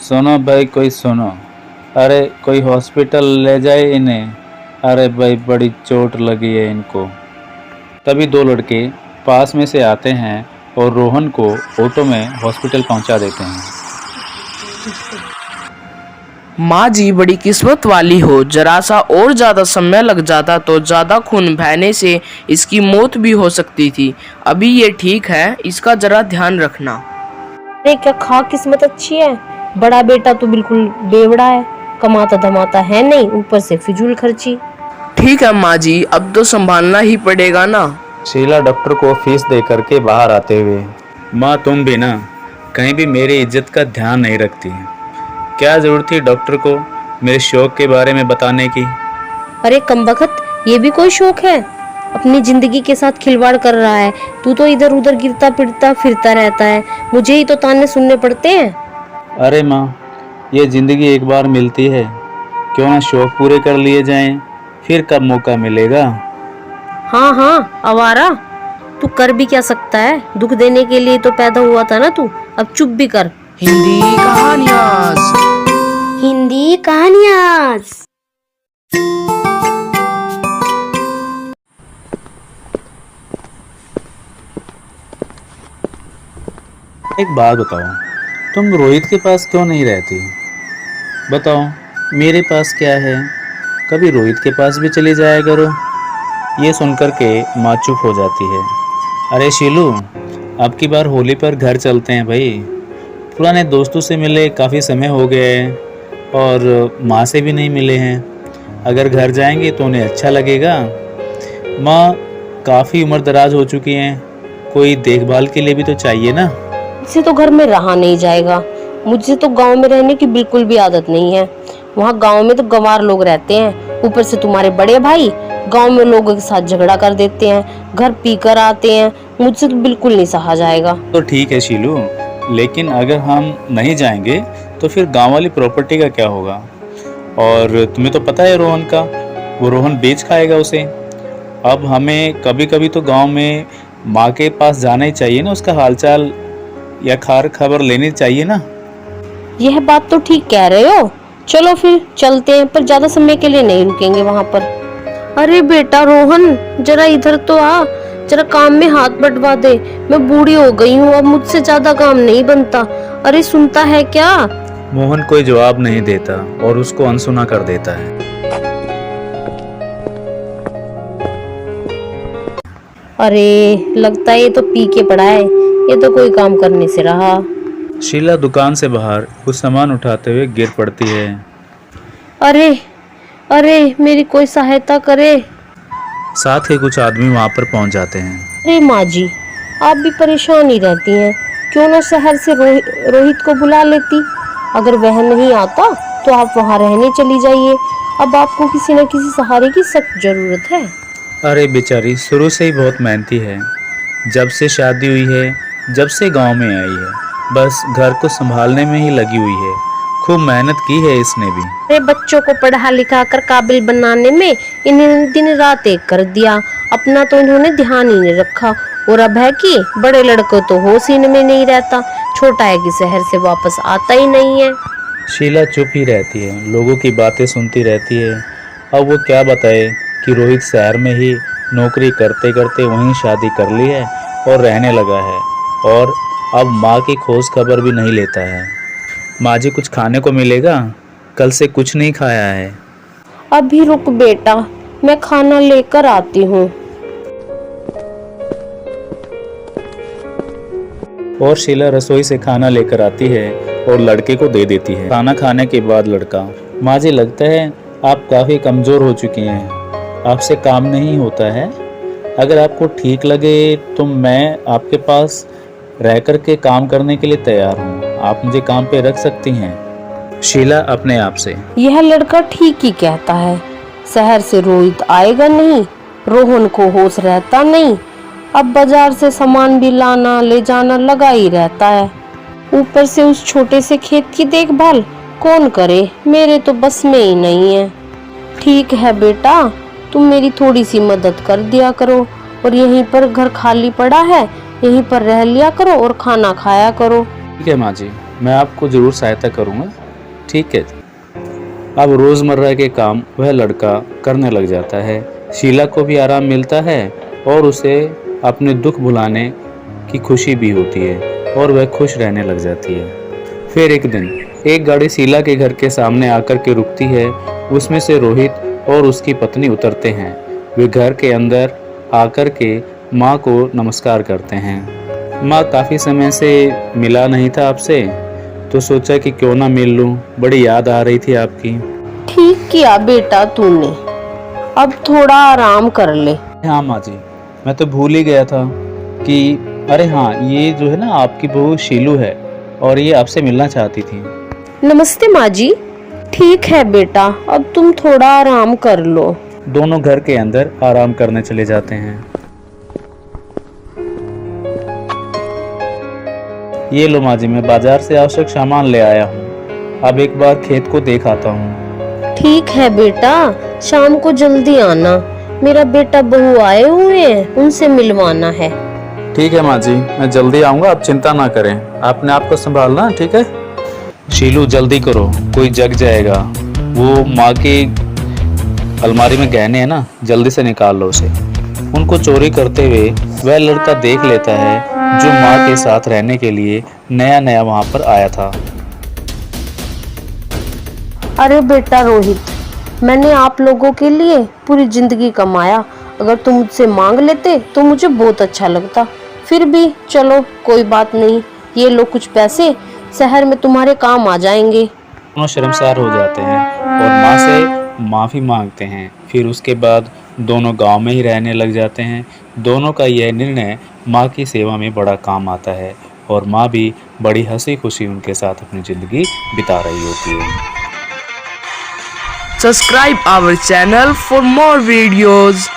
सुनो भाई, कोई सुनो। अरे कोई हॉस्पिटल ले जाए इन्हें। अरे भाई बड़ी चोट लगी है इनको। तभी दो लड़के पास में से आते हैं और रोहन को ऑटो में हॉस्पिटल पहुंचा देते हैं। माँ जी बड़ी किस्मत वाली हो, जरा सा और ज्यादा समय लग जाता तो ज्यादा खून बहने से इसकी मौत भी हो सकती थी। अभी ये ठीक है, इसका जरा ध्यान रखना। अरे क्या खा किस्मत अच्छी है, बड़ा बेटा तो बिल्कुल बेवड़ा है, कमाता धमाता है नहीं, ऊपर से फिजूल खर्ची। ठीक है माँ जी, अब तो संभालना ही पड़ेगा ना। शीला डॉक्टर को फीस दे करके बाहर आते हुए, माँ तुम भी ना कहीं भी मेरी इज्जत का ध्यान नहीं रखती। क्या जरूरत थी डॉक्टर को मेरे शौक के बारे में बताने की। अरे कमबख्त, ये भी कोई शौक है? अपनी जिंदगी के साथ खिलवाड़ कर रहा है। तू तो इधर उधर गिरता पिटता फिरता रहता है, मुझे ही तो ताने सुनने पड़ते हैं। अरे माँ, ये ज़िंदगी एक बार मिलती है, क्यों ना शौक पूरे कर लिए जाएं, फिर कब मौका मिलेगा। हाँ हाँ आवारा, तू कर भी क्या सकता है, दुख देने के लिए तो पैदा हुआ था ना तू, अब चुप भी कर। हिंदी कहानियाँ। हिंदी कहानियाँ। एक बात बताओ, तुम रोहित के पास क्यों नहीं रहती? बताओ, मेरे पास क्या है, कभी रोहित के पास भी चली जाया करो। ये सुनकर के माँ चुप हो जाती है। अरे शीलू, अब की बार होली पर घर चलते हैं भाई। पुराने दोस्तों से मिले काफ़ी समय हो गया है और माँ से भी नहीं मिले हैं। अगर घर जाएंगे तो उन्हें अच्छा लगेगा। माँ काफ़ी उम्र दराज हो चुकी हैं, कोई देखभाल के लिए भी तो चाहिए ना। मुझसे तो घर में रहा नहीं जाएगा, मुझे तो गांव में रहने की बिल्कुल भी आदत नहीं है। वहाँ गांव में तो गंवार लोग रहते हैं, ऊपर से तुम्हारे बड़े भाई गांव में लोगों के साथ झगड़ा कर देते हैं, घर पीकर आते हैं, मुझसे तो बिल्कुल नहीं सहा जाएगा। तो ठीक है शीलू, लेकिन अगर हम नहीं जाएंगे तो फिर गांव वाली प्रॉपर्टी का क्या होगा? और तुम्हें तो पता है रोहन का, वो रोहन बेच खाएगा उसे। अब हमें कभी कभी तो गांव में माँ के पास जाना ही चाहिए ना, उसका हालचाल या खबर लेनी चाहिए ना। यह बात तो ठीक कह रहे हो, चलो फिर चलते हैं, पर ज्यादा समय के लिए नहीं रुकेंगे वहाँ पर। अरे बेटा रोहन, जरा इधर तो आ, जरा काम में हाथ बटवा दे, मैं बूढ़ी हो गई हूँ, अब मुझसे ज्यादा काम नहीं बनता। अरे सुनता है क्या? मोहन कोई जवाब नहीं देता और उसको अनसुना कर देता है। अरे लगता है ये तो पी के पड़ा है, ये तो कोई काम करने से रहा। शीला दुकान से बाहर कुछ सामान उठाते हुए गिर पड़ती है। अरे अरे मेरी कोई सहायता करे। साथ ही कुछ आदमी वहां पर पहुंच जाते हैं। अरे माँ जी, आप भी परेशान ही रहती हैं, क्यों ना शहर से रोहित को बुला लेती। अगर वह नहीं आता तो आप वहाँ रहने चली जाइए, अब आपको किसी न किसी सहारे की सख्त जरूरत है। अरे बेचारी शुरू से ही बहुत मेहनती है, जब से शादी हुई है, जब से गांव में आई है, बस घर को संभालने में ही लगी हुई है। खूब मेहनत की है इसने भी। अरे बच्चों को पढ़ा लिखा कर काबिल बनाने में इन्हें दिन रात एक कर दिया, अपना तो इन्होंने ध्यान ही नहीं रखा। और अब है कि बड़े लड़कों तो होश ही में नहीं रहता, छोटा है कि शहर से वापस आता ही नहीं है। शीला चुप ही रहती है, लोगों की बातें सुनती रहती है। अब वो क्या बताए कि रोहित शहर में ही नौकरी करते करते वहीं शादी कर ली है और रहने लगा है, और अब माँ की खोज खबर भी नहीं लेता है। माँ जी कुछ खाने को मिलेगा? कल से कुछ नहीं खाया है। अभी रुक बेटा, मैं खाना लेकर आती हूँ। और शीला रसोई से खाना लेकर आती है और लड़के को दे देती है। खाना खाने के बाद लड़का, माँ जी लगता है आप काफ़ी कमज़ोर हो चुकी हैं, आपसे काम नहीं होता है। अगर आपको ठीक लगे तो मैं आपके पास रह कर के काम करने के लिए तैयार हूँ, आप मुझे काम पे रख सकती हैं। शीला अपने आप से, यह लड़का ठीक ही कहता है, शहर से रोहित आएगा नहीं, रोहन को होश रहता नहीं, अब बाजार से सामान भी लाना ले जाना लगा ही रहता है, ऊपर से उस छोटे से खेत की देखभाल कौन करे, मेरे तो बस में ही नहीं है। ठीक है बेटा, तुम मेरी थोड़ी सी मदद कर दिया करो, और यहीं पर घर खाली पड़ा है, यहीं पर रह लिया करो और खाना खाया करो। ठीक है माँ जी, मैं आपको ज़रूर सहायता करूँगा। ठीक है। अब रोज़मर्रा के काम वह लड़का करने लग जाता है। शीला को भी आराम मिलता है और उसे अपने दुख भुलाने की खुशी भी होती है और वह खुश रहने लग जाती है। फिर एक दिन एक गाड़ी शीला के घर के सामने आकर के रुकती है। उसमें से रोहित और उसकी पत्नी उतरते हैं। वे घर के अंदर आकर के माँ को नमस्कार करते हैं। माँ, काफ़ी समय से मिला नहीं था आपसे, तो सोचा कि क्यों ना मिल लूँ, बड़ी याद आ रही थी आपकी। ठीक किया बेटा तूने, अब थोड़ा आराम कर ले। हाँ माँ जी, मैं तो भूल ही गया था कि अरे हाँ, ये जो है ना आपकी बहू शीलू है और ये आपसे मिलना चाहती थी। नमस्ते माँ जी। ठीक है बेटा, अब तुम थोड़ा आराम कर लो। दोनों घर के अंदर आराम करने चले जाते हैं। ये लो माँ जी, मैं बाजार से आवश्यक सामान ले आया हूँ। अब एक बार खेत को देख आता हूँ। ठीक है बेटा, शाम को जल्दी आना, मेरा बेटा बहू आए हुए हैं, उनसे मिलवाना है। ठीक है माँ जी, मैं जल्दी आऊँगा, आप चिंता ना करें। आपने आपको संभालना, ठीक है। शीलू जल्दी करो, कोई जग जाएगा। वो माँ की अलमारी में गहने हैं ना, जल्दी से निकाल लो उसे। उनको चोरी करते हुए वह लड़का देख लेता है जो माँ के साथ रहने के लिए नया नया वहाँ पर आया था। अरे बेटा रोहित, मैंने आप लोगों के लिए पूरी जिंदगी कमाया, अगर तुम मुझसे मांग लेते तो मुझे बहुत अच्छा लगता। फिर भी चलो कोई बात नहीं, ये लो कुछ पैसे, शहर में तुम्हारे काम आ जाएंगे। दोनों शर्मसार हो जाते हैं और माँ से माफ़ी मांगते हैं। फिर उसके बाद दोनों गांव में ही रहने लग जाते हैं। दोनों का यह निर्णय माँ की सेवा में बड़ा काम आता है और माँ भी बड़ी हंसी खुशी उनके साथ अपनी ज़िंदगी बिता रही होती है। Subscribe our channel for more videos.